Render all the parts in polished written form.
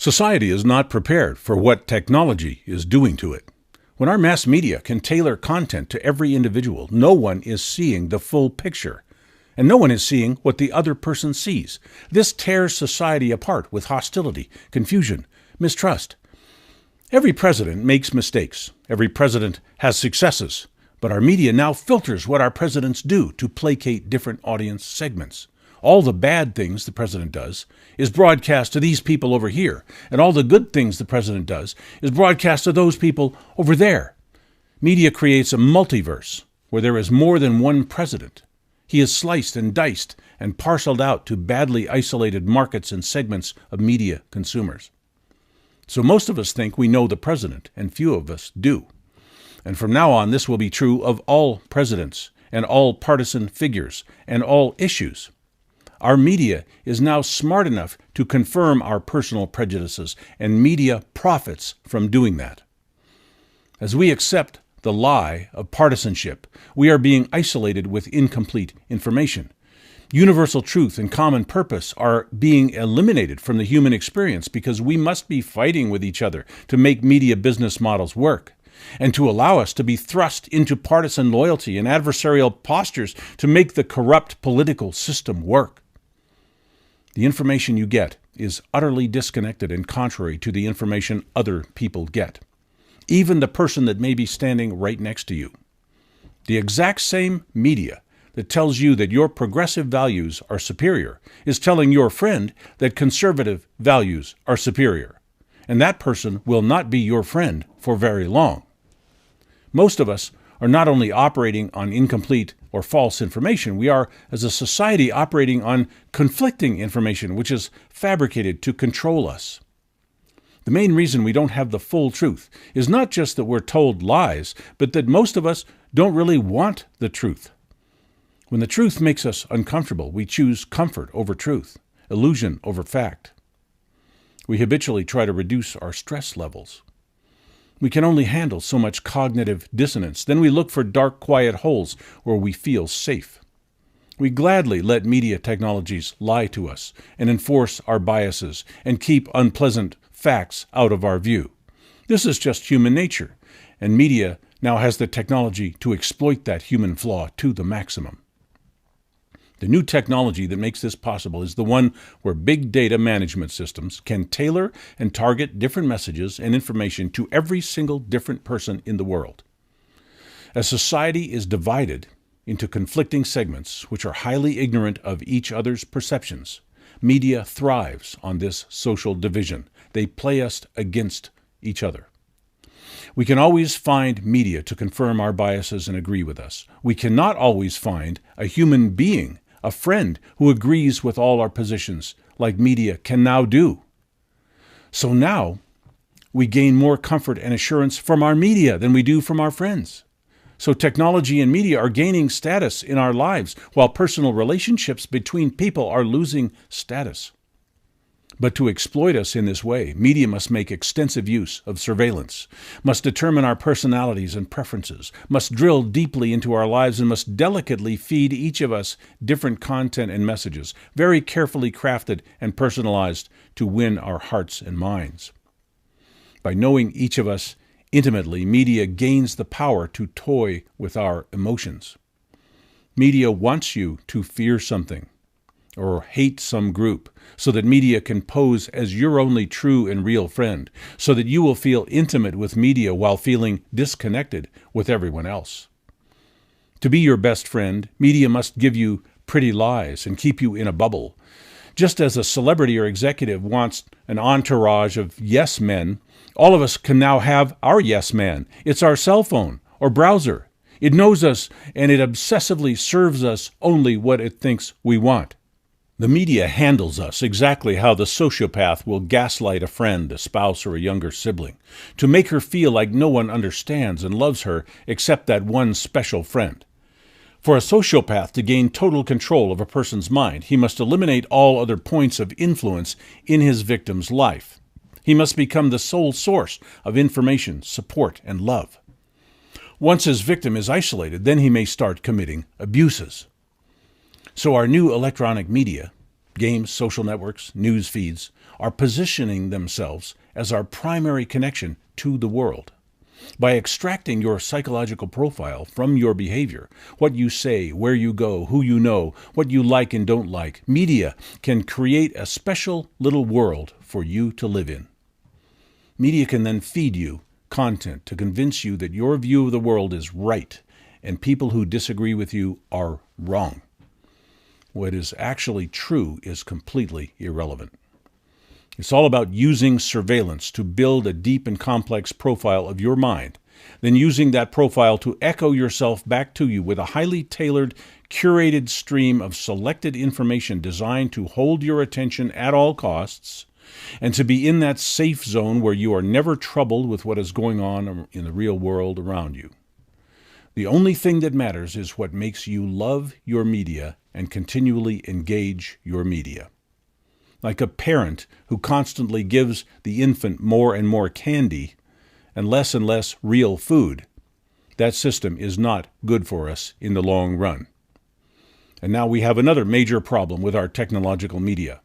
Society is not prepared for what technology is doing to it. When our mass media can tailor content to every individual, no one is seeing the full picture, and no one is seeing what the other person sees. This tears society apart with hostility, confusion, mistrust. Every president makes mistakes. Every president has successes. But our media now filters what our presidents do to placate different audience segments. All the bad things the president does is broadcast to these people over here, and all the good things the president does is broadcast to those people over there. Media creates a multiverse where there is more than one president. He is sliced and diced and parceled out to badly isolated markets and segments of media consumers. So most of us think we know the president, and few of us do. And from now on, this will be true of all presidents and all partisan figures and all issues. Our media is now smart enough to confirm our personal prejudices, and media profits from doing that. As we accept the lie of partisanship, we are being isolated with incomplete information. Universal truth and common purpose are being eliminated from the human experience because we must be fighting with each other to make media business models work, and to allow us to be thrust into partisan loyalty and adversarial postures to make the corrupt political system work. The information you get is utterly disconnected and contrary to the information other people get, even the person that may be standing right next to you. The exact same media that tells you that your progressive values are superior is telling your friend that conservative values are superior, and that person will not be your friend for very long. Most of us are not only operating on incomplete or false information, we are, as a society, operating on conflicting information, which is fabricated to control us. The main reason we don't have the full truth is not just that we're told lies, but that most of us don't really want the truth. When the truth makes us uncomfortable, we choose comfort over truth, illusion over fact. We habitually try to reduce our stress levels. We can only handle so much cognitive dissonance. Then we look for dark, quiet holes where we feel safe. We gladly let media technologies lie to us and enforce our biases and keep unpleasant facts out of our view. This is just human nature, and media now has the technology to exploit that human flaw to the maximum. The new technology that makes this possible is the one where big data management systems can tailor and target different messages and information to every single different person in the world. As society is divided into conflicting segments which are highly ignorant of each other's perceptions, media thrives on this social division. They play us against each other. We can always find media to confirm our biases and agree with us. We cannot always find a human being, a friend who agrees with all our positions, like media can now do. So now we gain more comfort and assurance from our media than we do from our friends. So technology and media are gaining status in our lives, while personal relationships between people are losing status. But to exploit us in this way, media must make extensive use of surveillance, must determine our personalities and preferences, must drill deeply into our lives, and must delicately feed each of us different content and messages, very carefully crafted and personalized to win our hearts and minds. By knowing each of us intimately, media gains the power to toy with our emotions. Media wants you to fear something or hate some group, so that media can pose as your only true and real friend, so that you will feel intimate with media while feeling disconnected with everyone else. To be your best friend, media must give you pretty lies and keep you in a bubble. Just as a celebrity or executive wants an entourage of yes men, all of us can now have our yes man. It's our cell phone or browser. It knows us, and it obsessively serves us only what it thinks we want. The media handles us exactly how the sociopath will gaslight a friend, a spouse, or a younger sibling, to make her feel like no one understands and loves her except that one special friend. For a sociopath to gain total control of a person's mind, he must eliminate all other points of influence in his victim's life. He must become the sole source of information, support, and love. Once his victim is isolated, then he may start committing abuses. So our new electronic media, games, social networks, news feeds, are positioning themselves as our primary connection to the world. By extracting your psychological profile from your behavior, what you say, where you go, who you know, what you like and don't like, media can create a special little world for you to live in. Media can then feed you content to convince you that your view of the world is right and people who disagree with you are wrong. What is actually true is completely irrelevant. It's all about using surveillance to build a deep and complex profile of your mind, then using that profile to echo yourself back to you with a highly tailored, curated stream of selected information designed to hold your attention at all costs and to be in that safe zone where you are never troubled with what is going on in the real world around you. The only thing that matters is what makes you love your media and continually engage your media. Like a parent who constantly gives the infant more and more candy and less real food, that system is not good for us in the long run. And now we have another major problem with our technological media.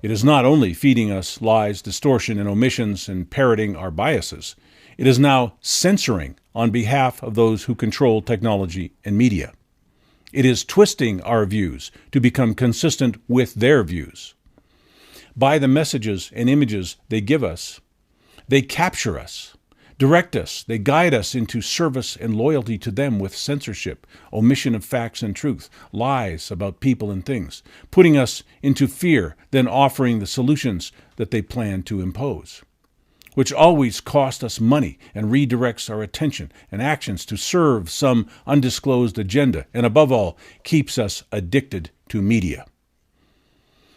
It is not only feeding us lies, distortion, and omissions and parroting our biases, it is now censoring on behalf of those who control technology and media. It is twisting our views to become consistent with their views. By the messages and images they give us, they capture us, direct us, they guide us into service and loyalty to them with censorship, omission of facts and truth, lies about people and things, putting us into fear, then offering the solutions that they plan to impose, which always cost us money and redirects our attention and actions to serve some undisclosed agenda, and above all, keeps us addicted to media.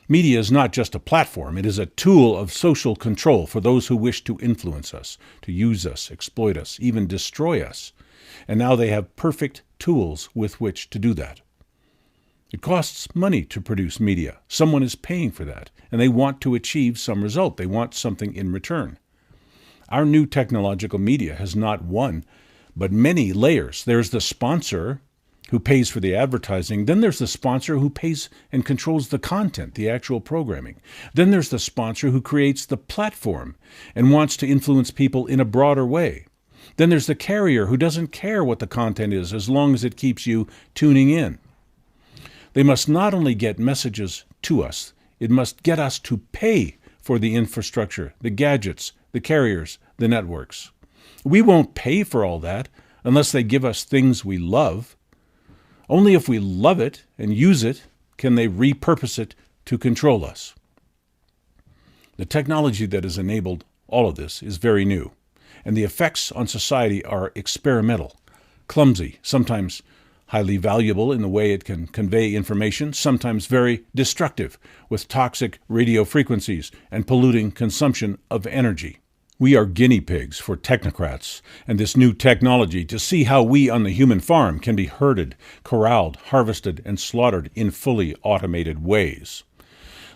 Media is not just a platform, it is a tool of social control for those who wish to influence us, to use us, exploit us, even destroy us. And now they have perfect tools with which to do that. It costs money to produce media. Someone is paying for that, and they want to achieve some result. They want something in return. Our new technological media has not one, but many layers. There's the sponsor who pays for the advertising. Then there's the sponsor who pays and controls the content, the actual programming. Then there's the sponsor who creates the platform and wants to influence people in a broader way. Then there's the carrier who doesn't care what the content is as long as it keeps you tuning in. They must not only get messages to us, it must get us to pay for the infrastructure, the gadgets, the carriers, the networks. We won't pay for all that unless they give us things we love. Only if we love it and use it can they repurpose it to control us. The technology that has enabled all of this is very new, and the effects on society are experimental, clumsy, sometimes highly valuable in the way it can convey information, sometimes very destructive with toxic radio frequencies and polluting consumption of energy. We are guinea pigs for technocrats and this new technology to see how we on the human farm can be herded, corralled, harvested, and slaughtered in fully automated ways.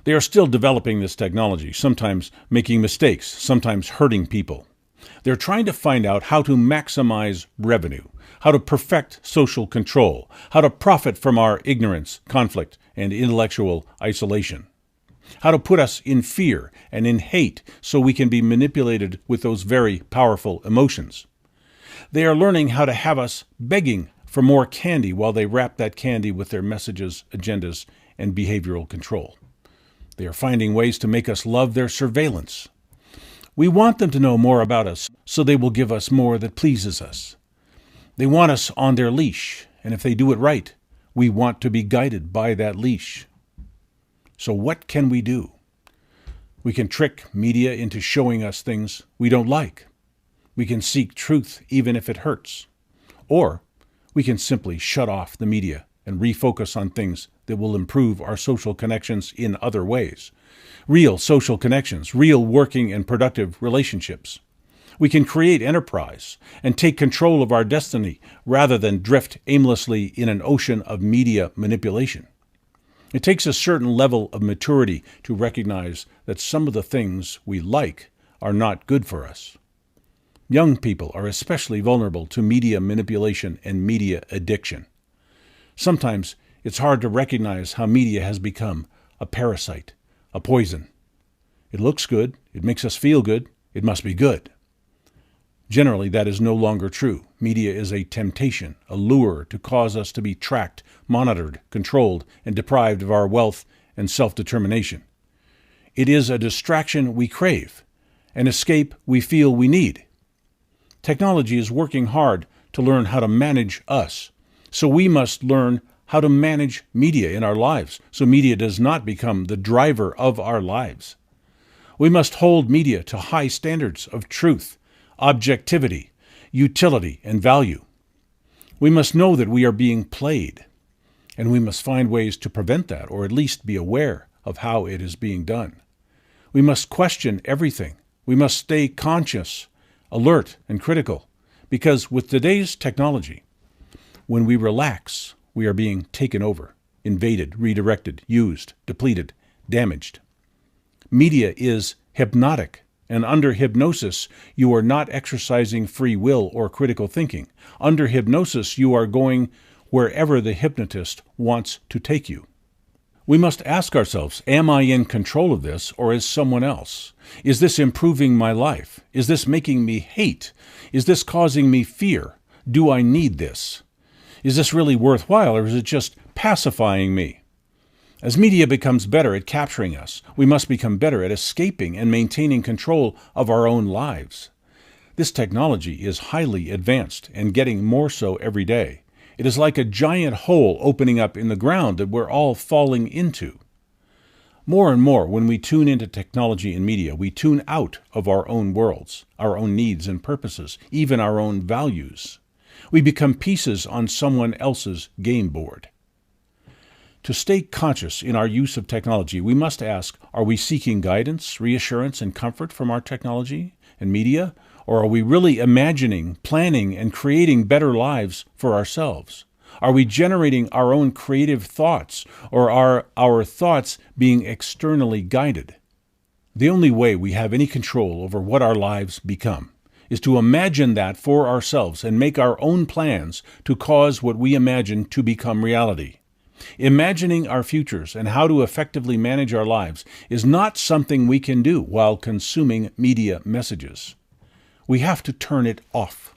They are still developing this technology, sometimes making mistakes, sometimes hurting people. They're trying to find out how to maximize revenue, how to perfect social control, how to profit from our ignorance, conflict, and intellectual isolation. How to put us in fear and in hate so we can be manipulated with those very powerful emotions. They are learning how to have us begging for more candy while they wrap that candy with their messages, agendas, and behavioral control. They are finding ways to make us love their surveillance. We want them to know more about us, so they will give us more that pleases us. They want us on their leash, and if they do it right, we want to be guided by that leash. So what can we do? We can trick media into showing us things we don't like. We can seek truth even if it hurts. Or we can simply shut off the media and refocus on things that will improve our social connections in other ways. Real social connections, real working and productive relationships. We can create enterprise and take control of our destiny rather than drift aimlessly in an ocean of media manipulation. It takes a certain level of maturity to recognize that some of the things we like are not good for us. Young people are especially vulnerable to media manipulation and media addiction. Sometimes it's hard to recognize how media has become a parasite, a poison. It looks good. It makes us feel good. It must be good. Generally, that is no longer true. Media is a temptation, a lure to cause us to be tracked, monitored, controlled, and deprived of our wealth and self-determination. It is a distraction we crave, an escape we feel we need. Technology is working hard to learn how to manage us, so we must learn how to manage media in our lives, so media does not become the driver of our lives. We must hold media to high standards of truth, objectivity, utility, and value. We must know that we are being played, and we must find ways to prevent that, or at least be aware of how it is being done. We must question everything. We must stay conscious, alert, and critical, because with today's technology, when we relax, we are being taken over, invaded, redirected, used, depleted, damaged. Media is hypnotic, and under hypnosis, you are not exercising free will or critical thinking. Under hypnosis, you are going wherever the hypnotist wants to take you. We must ask ourselves, am I in control of this, or is someone else? Is this improving my life? Is this making me hate? Is this causing me fear? Do I need this? Is this really worthwhile, or is it just pacifying me? As media becomes better at capturing us, we must become better at escaping and maintaining control of our own lives. This technology is highly advanced and getting more so every day. It is like a giant hole opening up in the ground that we're all falling into. More and more, when we tune into technology and media, we tune out of our own worlds, our own needs and purposes, even our own values. We become pieces on someone else's game board. To stay conscious in our use of technology, we must ask, are we seeking guidance, reassurance, and comfort from our technology and media? Or are we really imagining, planning, and creating better lives for ourselves? Are we generating our own creative thoughts, or are our thoughts being externally guided? The only way we have any control over what our lives become is to imagine that for ourselves and make our own plans to cause what we imagine to become reality. Imagining our futures and how to effectively manage our lives is not something we can do while consuming media messages. We have to turn it off.